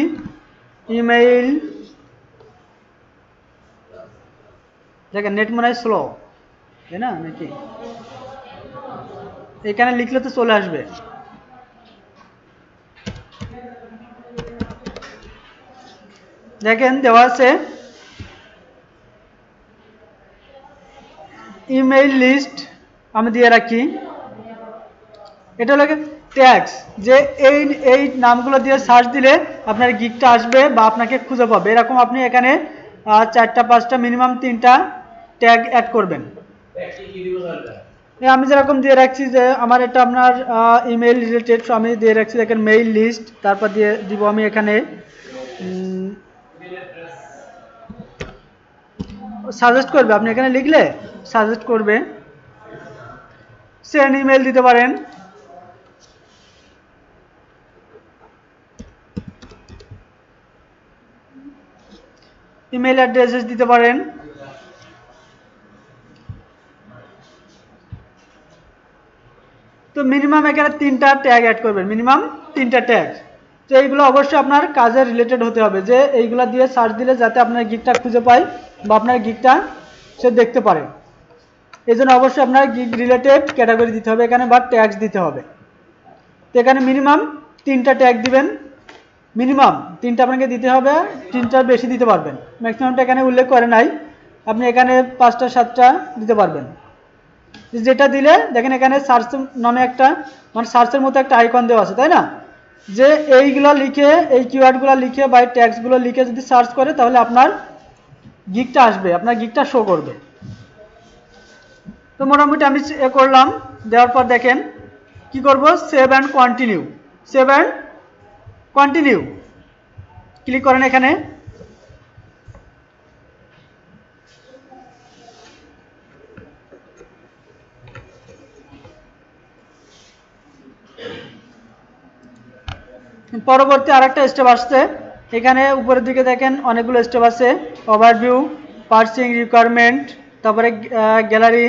ইমেইল, দেখেন নেট মনে হয় স্লো, তাই না নাকি? এখানে লিখলে তো চলে আসবে। দেখেন দেওয়া আছে ইমেইল লিস্ট, আমি দিয়ে রাখি। এটা হলো ট্যাগস, যে এই নামগুলো দিয়ে সার্চ দিলে আপনার গিকটা আসবে বা আপনাকে খুঁজে পাবে। এরকম আপনি এখানে 4টা 5টা মিনিমাম 3টা ট্যাগ অ্যাড করবেন। আমি যেরকম দিয়ে রাখছি যে আমার এটা আপনার ইমেইল রিলেটেড, আমি দিয়ে রাখছি দেখেন মেইল লিস্ট। তারপর দিয়ে দিব আমি এখানে সাজেস্ট করবে, আপনি এখানে লিখলে সাজেস্ট করবে। সেন্ড ইমেইল দিতে পারেন। ইমেইল অ্যাড্রেস দিতে পারেন। তো মিনিমাম এখানে 3টা ট্যাগ অ্যাড করবেন, মিনিমাম 3টা ট্যাগ। তো এইগুলো অবশ্যই আপনার কাজের রিলেটেড হতে হবে, যে এইগুলা দিয়ে সার্চ দিলে যাতে আপনার গিকটা খুঁজে পায় বা আপনার গিকটা সে দেখতে পারে। এই জন্য অবশ্যই আপনার গিক রিলেটেড ক্যাটাগরি দিতে হবে এখানে বা ট্যাগস দিতে হবে। তো এখানে মিনিমাম 3টা ট্যাগ দিবেন, মিনিমাম 3টা আপনাকে দিতে হবে, 3টার বেশি দিতে পারবেন। ম্যাক্সিমামটা এখানে উল্লেখ করে নাই, আপনি এখানে 5টা 7টা দিতে পারবেন। যেটা দিলে দেখেন এখানে সার্চ নামে একটা মানে সার্চের মতো একটা আইকন দেওয়া আছে, তাই না? যে এইগুলো লিখে, এই কিওয়ার্ডগুলো লিখে বা ট্যাগসগুলো লিখে যদি সার্চ করে তাহলে আপনার গিকটা আসবে, আপনার গিকটা শো করবে। তো মোটামুটি আমি করলাম, দেওয়ার পর দেখেন কি করব, save and continue. Save and continue click করেন এখানে। পরবর্তী আরেকটা স্টেপ আসছে, এখানে উপরের দিকে দেখেন অনেকগুলো স্টেপ আছে, ওভারভিউ, পার্সিং, রিকোয়ারমেন্ট, তারপরে গ্যালারি,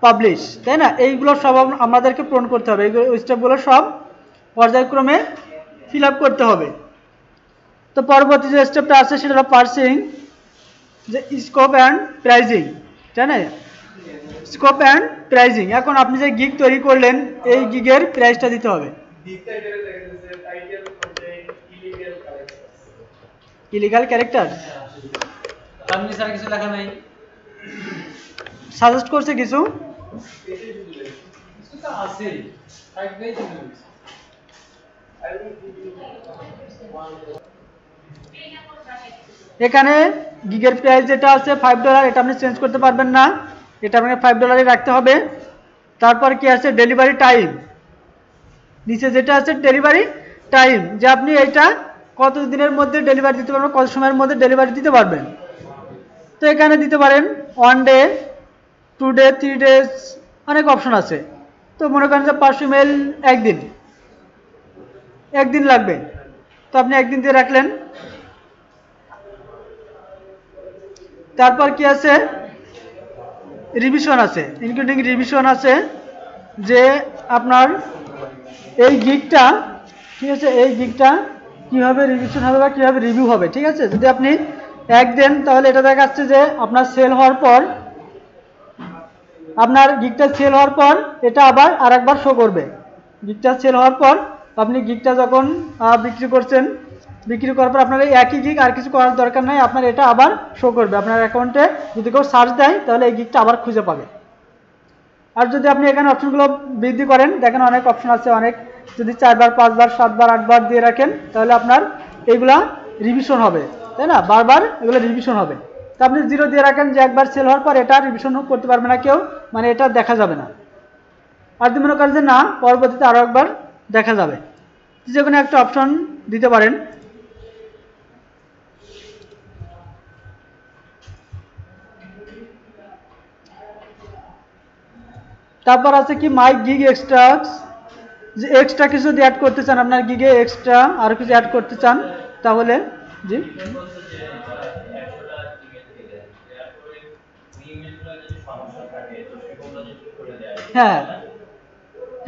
পাবলিশ, তাই না? এইগুলো সব আমাদেরকে পূরণ করতে হবে। এইগুলো স্টেপগুলো সব পর্যায়ক্রমে ফিল আপ করতে হবে। তো পরবর্তী যে স্টেপটা আছে সেটা হলো পার্সিং, যে স্কোপ অ্যান্ড প্রাইজিং, তাই না? স্কোপ অ্যান্ড প্রাইজিং, এখন আপনি যে গিগ তৈরি করলেন এই গিগের প্রাইসটা দিতে হবে। ইলিগাল ক্যারেক্টার তার নিচে আর কিছু লেখা নাই। সাজেস্ট করছে কিছু। কিছু তো আছেই, থাকবেই তো কিছু। এখানে গিগের প্রাইস যেটা আছে $5, এটা আপনি চেঞ্জ করতে পারবেন না, এটা আপনাকে $5 রাখতে হবে। তারপর কি আছে ডেলিভারি টাইম, নিচে যেটা আছে ডেলিভারি টাইম, যে আপনি এটা কত দিনের মধ্যে ডেলিভারি দিতে পারবেন, কত সময়ের মধ্যে ডেলিভারি দিতে পারবেন। তো এখানে দিতে পারেন 1 ডে, 2 ডে, 3 ডেজ, অনেক অপশন আছে। তো মনে করেন যে 500 ml একদিন লাগবে, তো আপনি একদিন দিয়ে রাখলেন। তারপর কি আছে রিভিশন আছে, ইনক্লুডিং রিভিশন আছে, যে আপনার এই গিগটা ঠিক আছে, এই গিগটা কীভাবে রিভিশন হবে বা কীভাবে রিভিউ হবে। ঠিক আছে, যদি আপনি এক দেন তাহলে এটা দেখাচ্ছে যে আপনার সেল হওয়ার পর, আপনার গিগটা সেল হওয়ার পর এটা আবার আরেকবার শো করবে। গিগটা সেল হওয়ার পর আপনি গিগটা যখন বিক্রি করছেন, বিক্রি করার পর আপনার এই একই গিগ আর কিছু করার দরকার নাই, আপনার এটা আবার শো করবে আপনার অ্যাকাউন্টে। যদি কেউ সার্চ দেয় তাহলে এই গিগটা আবার খুঁজে পাবে। আর যদি আপনি এখানে অপশনগুলো বৃদ্ধি করেন, দেখেন অনেক অপশন আছে, অনেক, যদি 4 বার 5 বার 7 বার 8 বার দিয়ে রাখেন তাহলে আপনার এইগুলা রিভিশন হবে, তাই না, বারবার এগুলো রিভিশন হবে। তো আপনি 0 দিয়ে রাখেন যে একবার সেল হওয়ার পর এটা রিভিশন করতে পারবে না কেউ, মানে এটা দেখা যাবে না। আর যদি মনে করেন যে না পরবর্তীতে আরও একবার দেখা যাবে, যে কোনো একটা অপশন দিতে পারেন। তারপর আছে কি মাই গিগ এক্সট্রা, যে এক্সট্রা কিছু যদি অ্যাড করতে চান, আপনার গিগে এক্সট্রা আর কিছু অ্যাড করতে চান তাহলে জি হ্যাঁ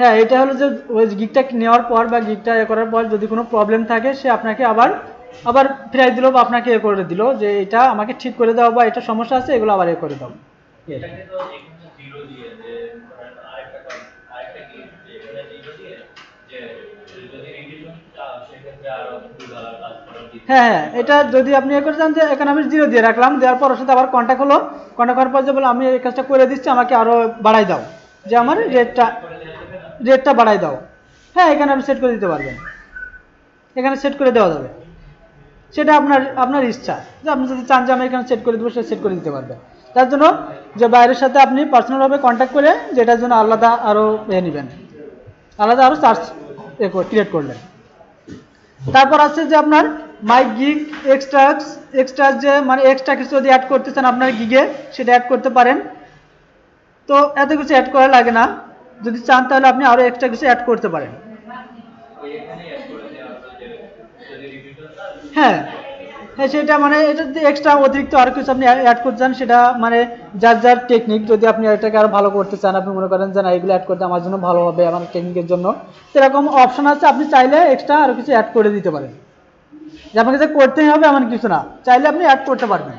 হ্যাঁ, এটা হলো যে ওই গিগটা নেওয়ার পর বা গিগটা এ করার পর যদি কোনো প্রবলেম থাকে সে আপনাকে আবার আবার ফেরাই দিল বা আপনাকে এ করে দিল যে এটা আমাকে ঠিক করে দাও বা এটা সমস্যা আছে, এগুলো আবার এ করে দাও। হ্যাঁ হ্যাঁ, এটা যদি আপনি এ করে চান যে এখানে আমি 0 দিয়ে রাখলাম, দেওয়ার পর ওর সাথে আবার কন্ট্যাক্ট হলো, কন্ট্যাক্ট হওয়ার পর যে বলে আমি এই কাজটা করে দিচ্ছি, আমাকে আরও বাড়াই দাও, যে আমার রেটটা বাড়াই দাও। হ্যাঁ, এখানে আপনি সেট করে দিতে পারবেন, এখানে সেট করে দেওয়া যাবে, সেটা আপনার ইচ্ছা, যে আপনি যদি চান যে আমি এখানে সেট করে দেবো সেটা সেট করে দিতে পারবেন। তার জন্য যে বাইরের সাথে আপনি পার্সোনালভাবে কন্ট্যাক্ট করে যেটার জন্য আলাদা আরও নেবেন, আলাদা আরও চার্জ ক্রিয়েট করলেন। তারপর আছে যে আপনার মাই গিগ এক্সট্রা যে মানে এক্সট্রা কিছু যদি অ্যাড করতে চান আপনার গিগে, সেটা অ্যাড করতে পারেন। তো এত কিছু অ্যাড করা লাগে না, যদি চান তাহলে আপনি আরও এক্সট্রা কিছু অ্যাড করতে পারেন। হ্যাঁ হ্যাঁ, সেটা মানে এটা যদি এক্সট্রা অতিরিক্ত আর কিছু আপনি অ্যাড করতে চান, সেটা মানে যার টেকনিক, যদি আপনি এটাকে আরও ভালো করতে চান, আপনি মনে করেন যে না এগুলো অ্যাড করতে আমার জন্য ভালো হবে, আমার টেকনিকের জন্য, সেরকম অপশন আছে, আপনি চাইলে এক্সট্রা আরও কিছু অ্যাড করে দিতে পারেন, যে আপনাকে যে করতেই হবে এমন কিছু না, চাইলে আপনি অ্যাড করতে পারবেন।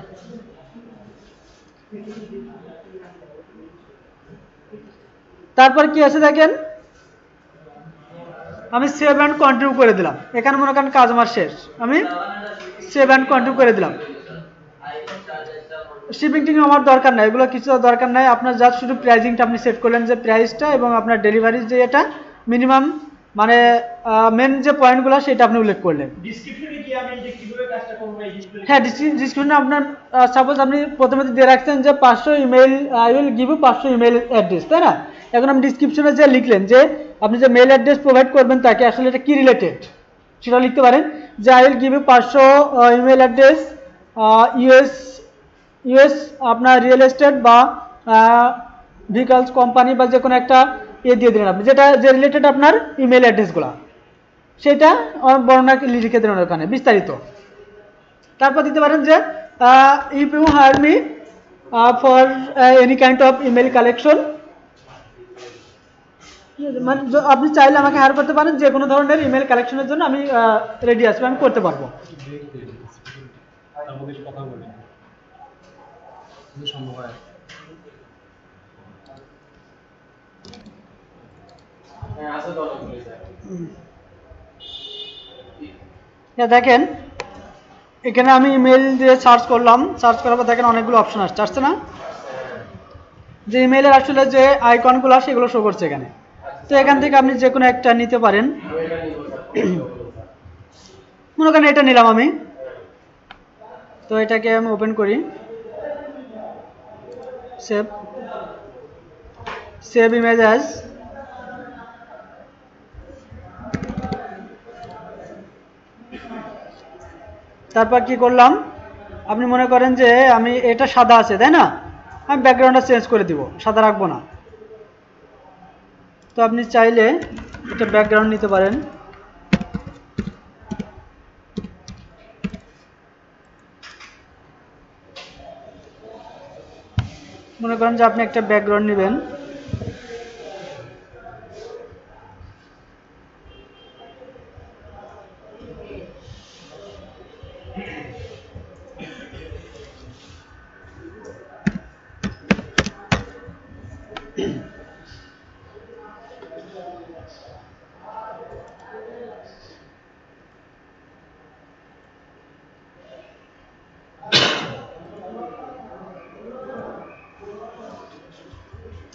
তারপর কি আছে দেখেন, আমি সেভ অ্যান্ড কন্টিনিউ করে দিলাম, এখানে মনে করেন কাজ আমার শেষ, আমি সেভ অ্যান্ড কন্টিনিউ করে দিলাম। শিপিং টিং আমার দরকার নাই, এগুলো কিছু দরকার নাই, আপনার জাস্ট শুধু প্রাইজিংটা আপনি সেট করলেন, যে প্রাইসটা এবং আপনার ডেলিভারি যে এটা মিনিমাম মানে মেন যে পয়েন্টগুলো সেটা আপনি উল্লেখ করলেন। ডেসক্রিপশনে কি আমি যে কিভাবে কাজটা করব এই জিনিসগুলো, হ্যাঁ ডিসক্রিপশনে আপনার সাপোজ আপনি প্রথমে দিয়ে রাখছেন যে 500 email, I will give you 500 email address, তাই না, এখন আপনি ডিসক্রিপশনে যে লিখলেন যে আপনি যে মেল অ্যাড্রেস প্রোভাইড করবেন তাকে আসলে এটা কি রিলেটেড সেটা লিখতে পারেন, যে I will give you 500 email address US আপনার রিয়েল এস্টেট বা ভেহিকলস কোম্পানি বা যে কোনো একটা দিয়ে দিলেন আপনি, যেটা যে রিলেটেড আপনার ইমেল অ্যাড্রেসগুলো, সেটা বর্ণনা লিখে দেবেন ওখানে বিস্তারিত। তারপর দিতে পারেন যে if you hire me for any kind of email collection, মানে আপনি চাইলে আমাকে হায়ার করতে পারেন, যে কোনো ধরনের ইমেল কালেকশনের জন্য আমি রেডি আছি, আমি করতে পারবো। দেখেন এখানে আমি ইমেল দিয়ে সার্চ করলাম, সার্চ করার পর দেখেন অনেকগুলো অপশন আসছে না? যে ইমেলের আসলে যে আইকনগুলো সেগুলো শো করছে এখানে। তো এখান থেকে আপনি যে কোনো একটা নিতে পারেন। মনে করেন এটা নিলাম আমি, তো এটাকে আমি ওপেন করি, সেভ ইমেজ অ্যাজ। তারপর কি করলাম, আপনি মনে করেন যে আমি এটা সাদা আছে তাই না, আমি ব্যাকগ্রাউন্ডটা চেঞ্জ করে দিব, সাদা রাখবো না। তো আপনি চাইলে এটা ব্যাকগ্রাউন্ড নিতে পারেন। মনে করেন যে আপনি একটা ব্যাকগ্রাউন্ড নেবেন,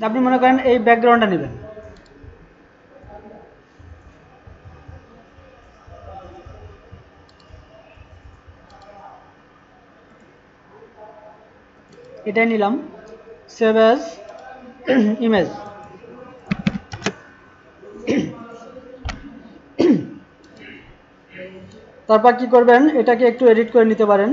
আপনি মনে করেন এই ব্যাকগ্রাউন্ডটা নেবেন। এটাই নিলাম, সেভ অ্যাজ ইমেজ। তারপর কি করবেন, এটাকে একটু এডিট করে নিতে পারেন।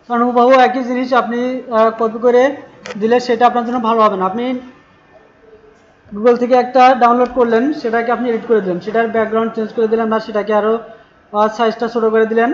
কারণ হুবহু একই জিনিস আপনি কপি করে দিলে সেটা আপনার জন্য ভালো হবে না। আপনি গুগল থেকে একটা ডাউনলোড করলেন, সেটাকে আপনি এডিট করে দিলেন, সেটার ব্যাকগ্রাউন্ড চেঞ্জ করে দিলেন, না সেটাকে আরও সাইজটা ছোটো করে দিলেন।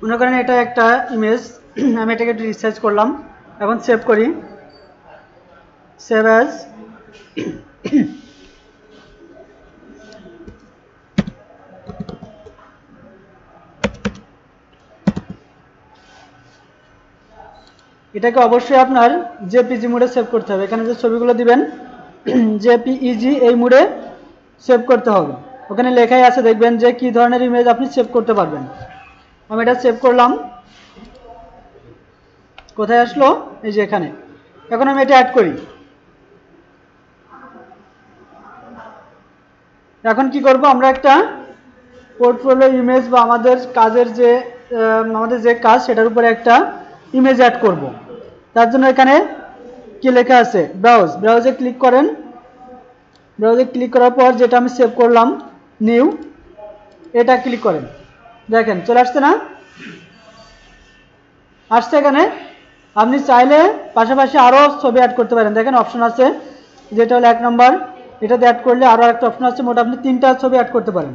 মনে করেন এটা একটা ইমেজ, আমি এটাকে একটু রিসার্চ করলাম, এখন সেভ করি, সেভ অ্যাজ। এটাকে অবশ্যই আপনার জেপিজি মোডে সেভ করতে হবে। এখানে যে ছবিগুলো দিবেন জেপিইজি এই মোডে সেভ করতে হবে। ওখানে লেখাই আছে, দেখবেন যে কি ধরনের ইমেজ আপনি সেভ করতে পারবেন। আমি এটা সেভ করলাম, কোথায় আসলো, এই যে এখানে। এখন আমি এটা অ্যাড করি। এখন কি করব, আমরা একটা পোর্টফোলিও ইমেজ বা আমাদের কাজের যে কাজ সেটার উপরে একটা ইমেজ অ্যাড করব। তার জন্য এখানে কি লেখা আছে, ব্রাউজে ক্লিক করেন। ব্রাউজে ক্লিক করার পর যেটা আমি সেভ করলাম নিউ, এটা ক্লিক করেন, দেখেন চলে আসছে না, আসছে এখানে। আপনি চাইলে পাশাপাশি আরও ছবি অ্যাড করতে পারেন, দেখেন অপশন আছে, যেটা হলো 1 নম্বর এটাতে অ্যাড করলে আরও একটা অপশন আছে, মোট আপনি 3টা ছবি অ্যাড করতে পারেন।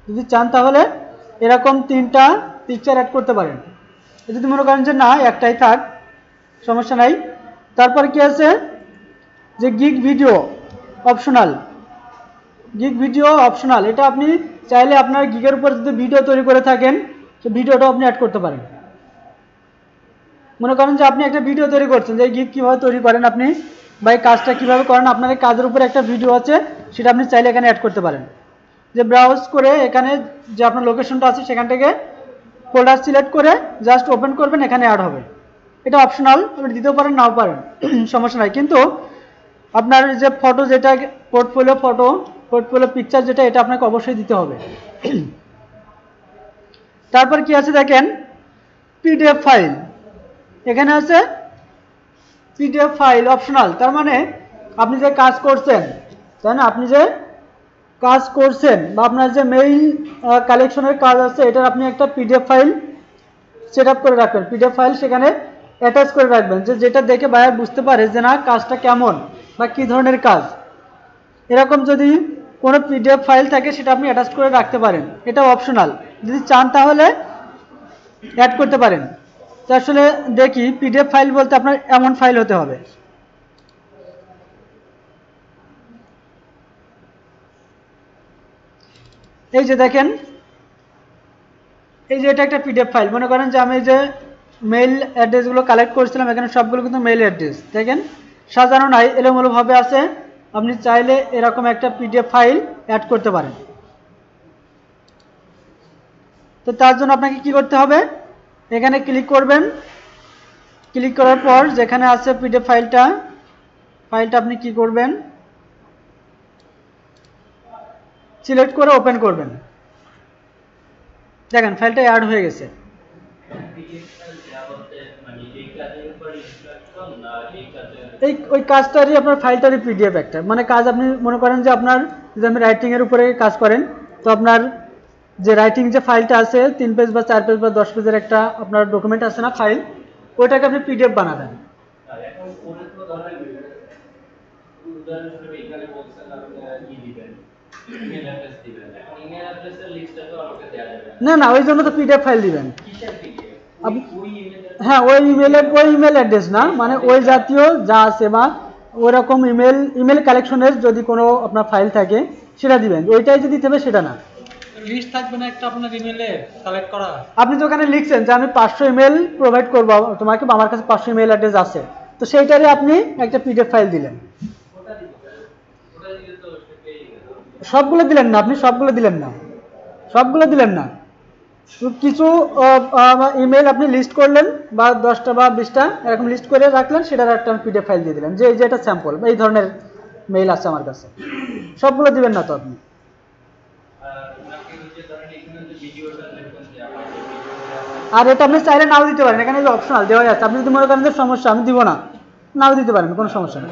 যদি চান তাহলে এরকম 3টা পিকচার অ্যাড করতে পারেন। যদি মনে করেন যে না একটাই থাক, সমস্যা নাই। তারপর কি আছে যে gig video optional. Gig video optional, এটা আপনি চাইলে আপনার গিগের উপর যদি ভিডিও তৈরি করে থাকেন সেই ভিডিওটাও আপনি অ্যাড করতে পারেন। মনে করেন যে আপনি একটা ভিডিও তৈরি করছেন যে গিগ কীভাবে তৈরি করেন আপনি, বা এই কাজটা কীভাবে করেন, আপনার এই কাজের উপর একটা ভিডিও আছে, সেটা আপনি চাইলে এখানে অ্যাড করতে পারেন। যে ব্রাউজ করে এখানে যে আপনার লোকেশনটা আছে সেখান থেকে ফোল্ডার সিলেক্ট করে জাস্ট ওপেন করবেন, এখানে অ্যাড হবে। এটা অপশনাল, আপনি দিতেও পারেন নাও পারেন, সমস্যা নাই। কিন্তু আপনার যে ফটো, যেটা পোর্টফোলিও ফটো, পোর্টফোলিও পিকচার যেটা, এটা আপনাকে অবশ্যই দিতে হবে। তারপর কি আছে দেখেন, পিডিএফ ফাইল। এখানে আছে পিডিএফ ফাইল অপশনাল, তার মানে আপনি যে কাজ করছেন, তাই না, আপনি যে কাজ করছেন বা আপনার যে মেইল কালেকশনের কাজ আছে, এটার আপনি একটা পিডিএফ ফাইল সেট আপ করে রাখবেন। পিডিএফ ফাইল সেখানে অ্যাটাচ করে রাখবেন, যে যেটা দেখে বায়ার বুঝতে পারে যে না কাজটা কেমন বা কী ধরনের কাজ। এরকম যদি কোনো পিডিএফ ফাইল থাকে সেটা আপনি অ্যাটাচ করে রাখতে পারেন, এটা অপশনাল। যদি চান তাহলে অ্যাড করতে পারেন। তো আসলে দেখি, পিডিএফ ফাইল বলতে আপনার এমন ফাইল হতে হবে। এই যে দেখেন, এই যে এটা একটা পিডিএফ ফাইল। মনে করেন যে আমি যে মেইল অ্যাড্রেসগুলো কালেক্ট করেছিলাম, এখানে সবগুলো কিন্তু মেইল অ্যাড্রেস। দেখেন সাজানো নাই, এলোমেলোভাবে আছে। আপনি চাইলে এরকম একটা পিডিএফ ফাইল অ্যাড করতে পারেন। তো তার জন্য আপনাকে কি করতে হবে, এখানে ক্লিক করবেন। ক্লিক করার পর যেখানে আছে পিডিএফ ফাইলটা আপনি কি করবেন, সিলেক্ট করে ওপেন করবেন। দেখেন ফাইলটা অ্যাড হয়ে গেছে। এই ওই কাজটারই আপনার ফাইলটারই পিডিএফ একটা, মানে কাজ আপনি মনে করেন যে আপনার যদি আপনি রাইটিংয়ের উপরে কাজ করেন, তো আপনার যে রাইটিং যে ফাইলটা আছে 3 পেজ বা 4 পেজ বা 10 পেজের একটা আপনার ডকুমেন্ট আছে না ফাইল, ওইটাকে আপনি পিডিএফ বানাবেন। না না, ওই জন্য তো পিডিএফ ফাইল দিবেন। হ্যাঁ, ওই ইমেল অ্যাড্রেস না, মানে ওই জাতীয় যা আছে বা ওরকম ইমেল কালেকশনের যদি কোনো আপনার ফাইল থাকে সেটা দিবেন। ওইটাই যদি দিতে হবে সেটা না। লিস্ট থাকবে না একটা আপনার ইমেলে কালেক্ট করা? আপনি তো ওখানে লিখছেন যে আমি 500 ইমেল প্রোভাইড করবো তোমাকে, বা আমার কাছে 500 ইমেল অ্যাড্রেস আছে, তো সেইটারই আপনি একটা পিডিএফ ফাইল দিলেন। সবগুলো দিলেন না, আপনি সবগুলো দিলেন না। কিছু ইমেল আপনি লিস্ট করলেন, বা 10টা বা 20টা এরকম লিস্ট করে রাখলেন, সেটার একটা পিডিএফ ফাইল দিয়ে দিলেন, যে এটা স্যাম্পল, এই ধরনের মেইল আছে আমার কাছে। সবগুলো দিবেন না তো আপনি। আর এটা আপনি চাইলে নাও দিতে পারেন, এখানে যে অপশনাল দেওয়া আছে। আপনি যদি মনে করেন যে সমস্যা আমি দিব না, নাও দিতে পারেন, কোনো সমস্যা নেই।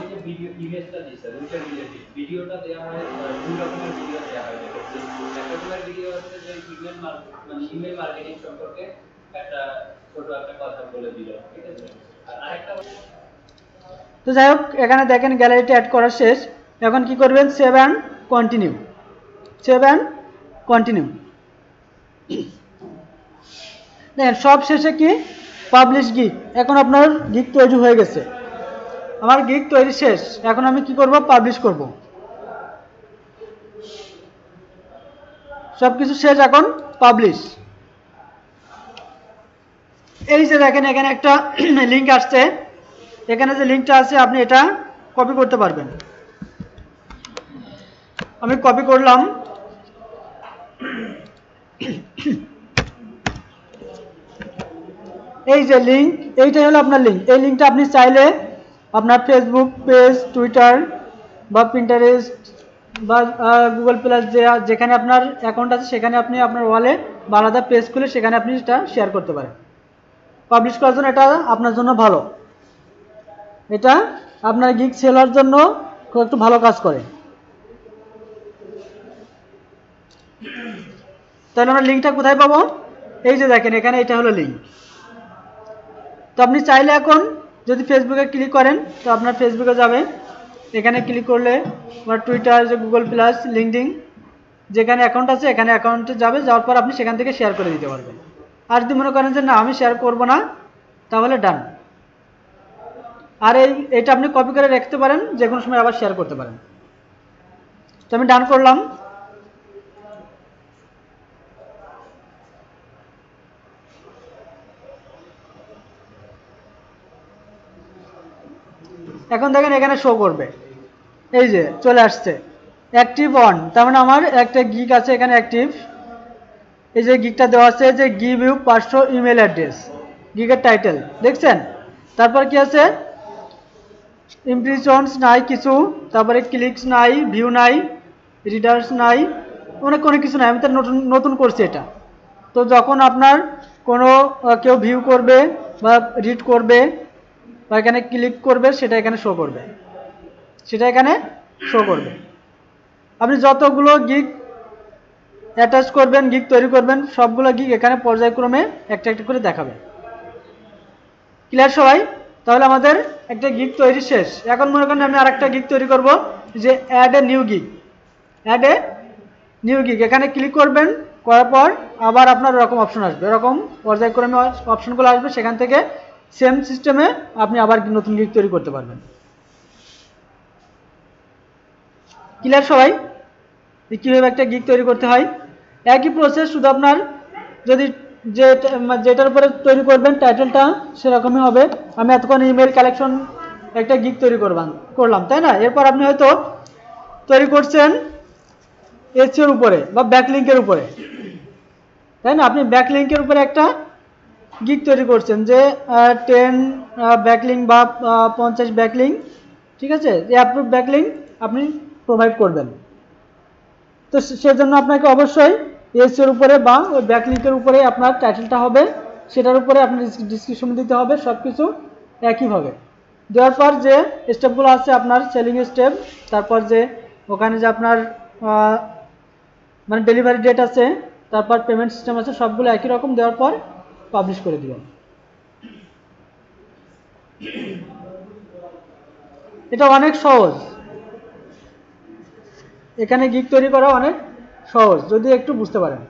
ভিডিওটা দেওয়া হয় দুই রকমের ভিডিও দেওয়া হয়। একটা ভিডিও হচ্ছে যে ইমেল মার্কেটিং সম্পর্কে একটা ছোট একটা কথা বলে দিল, ঠিক আছে। আর আরেকটা, তো যাই হোক, এখানে দেখেন গ্যালারিতে অ্যাড করা শেষ। এখন কি করবেন, সেভ অ্যান্ড কন্টিনিউ। দেখেন সব শেষে কি, পাবলিশ গিগ। এখন আপনার গিগ তৈরি হয়ে গেছে। আমার গিগ তৈরি শেষ। এখন আমি কি করব, পাবলিশ করব। সবকিছু শেষ, এখন পাবলিশ। এই যে দেখেন এখানে একটা লিঙ্ক আসছে, এখানে যে লিঙ্কটা আছে আপনি এটা কপি করতে পারবেন। আমি কপি করলাম। এই যে লিঙ্ক, এইটাই হলো আপনার লিঙ্ক। এই লিঙ্কটা আপনি চাইলে আপনার ফেসবুক পেজ, টুইটার বা পিন্টারেস্ট বা গুগল প্লাস যেখানে আপনার অ্যাকাউন্ট আছে সেখানে আপনি আপনার ওয়ালে বা আলাদা পেজ খুলে সেখানে আপনি এটা শেয়ার করতে পারেন। পাবলিশ করার জন্য এটা আপনার জন্য ভালো। এটা আপনার গিগ সেলার জন্য খুব একটু ভালো কাজ করে। তাহলে আমরা লিঙ্কটা কোথায় পাবো, এই যে দেখেন এখানে এটা হলো লিঙ্ক। তো আপনি চাইলে এখন যদি ফেসবুকে ক্লিক করেন তো আপনার ফেসবুকে যাবে। এখানে ক্লিক করলে আমার টুইটার, যে গুগল প্লাস, লিঙ্কডইন যেখানে অ্যাকাউন্ট আছে এখানে অ্যাকাউন্টে যাবে, যাওয়ার পর আপনি সেখান থেকে শেয়ার করে দিতে পারবেন। আর যদি মনে করেন যে না আমি শেয়ার করব না, তাহলে ডান। আর এটা আপনি কপি করে রাখতে পারেন, যে কোনো সময় আবার শেয়ার করতে পারেন। তো আমি ডান করলাম। এখন দেখেন এখানে শো করবে, এই যে চলে আসছে অ্যাক্টিভ অন, তার মানে আমার একটা গিগ আছে এখানে অ্যাক্টিভ। এই যে গিগটা দেওয়া আছে যে গিভ ইউ 500 ইমেল অ্যাড্রেস, গিগের টাইটেল দেখছেন। তারপর কি আছে, ইমপ্রেশনস নাই কিছু, তারপরে ক্লিকস নাই, ভিউ নাই, রিডার্স নাই, অনেক কিছু নাই। আমি তো নতুন করছি এটা। তো যখন আপনার কোনো কেউ ভিউ করবে বা রিড করবে বা এখানে ক্লিক করবে, সেটা এখানে শো করবে, আপনি যতগুলো গিগ অ্যাটাচ করবেন, গিগ তৈরি করবেন, সবগুলো গিগ এখানে পর্যায়ক্রমে একটা একটা করে দেখাবে। ক্লিয়ার সবাই? তাহলে আমাদের একটা গিগ তৈরি শেষ। এখন মনে করেন আমি আরেকটা গিগ তৈরি করব, যে অ্যাড এ নিউ গিগ। এখানে ক্লিক করবেন, করার পর আবার আপনার এরকম অপশন আসবে, এরকম পর্যায়ক্রমে অপশনগুলো আসবে, সেখান থেকে সেম সিস্টেমে আপনি আবার নতুন গিগ তৈরি করতে পারবেন। ক্লিয়ার সবাই? কীভাবে একটা গিগ তৈরি করতে হয়? একই প্রসেস, শুধু আপনার যদি যেটার উপরে তৈরি করবেন টাইটেলটা সেরকমই হবে। আমি এতক্ষণ ইমেল কালেকশন একটা গিগ তৈরি করলাম, তাই না? এরপর আপনি হয়তো তৈরি করছেন এসইওর উপরে বা ব্যাকলিঙ্কের উপরে, তাই না? আপনি ব্যাকলিঙ্কের উপরে একটা গিগ তৈরি করছেন, যে 10 ব্যাকলিঙ্ক বা 50 ব্যাকলিঙ্ক, ঠিক আছে? এই অ্যাপ্রুভ ব্যাকলিঙ্ক আপনি প্রোভাইড করবেন। তো সেজন্য আপনাকে অবশ্যই এসইওর উপরে বা ওই ব্যাকলিঙ্কের উপরে আপনার টাইটেলটা হবে, সেটার উপরে আপনার ডিসক্রিপশন দিতে হবে, সব কিছু একইভাবে দেওয়ার পর যে স্টেপগুলো আছে আপনার সেলিং স্টেপ, তারপর যে ওখানে যে আপনার মানে ডেলিভারি ডেট আছে, তারপর পেমেন্ট সিস্টেম আছে, সবগুলো একই রকম দেওয়ার পর পাবলিশ করে দিবেন। এটা অনেক সহজ, এখানে গিগ তৈরি করা অনেক সহজ যদি একটু বুঝতে পারেন।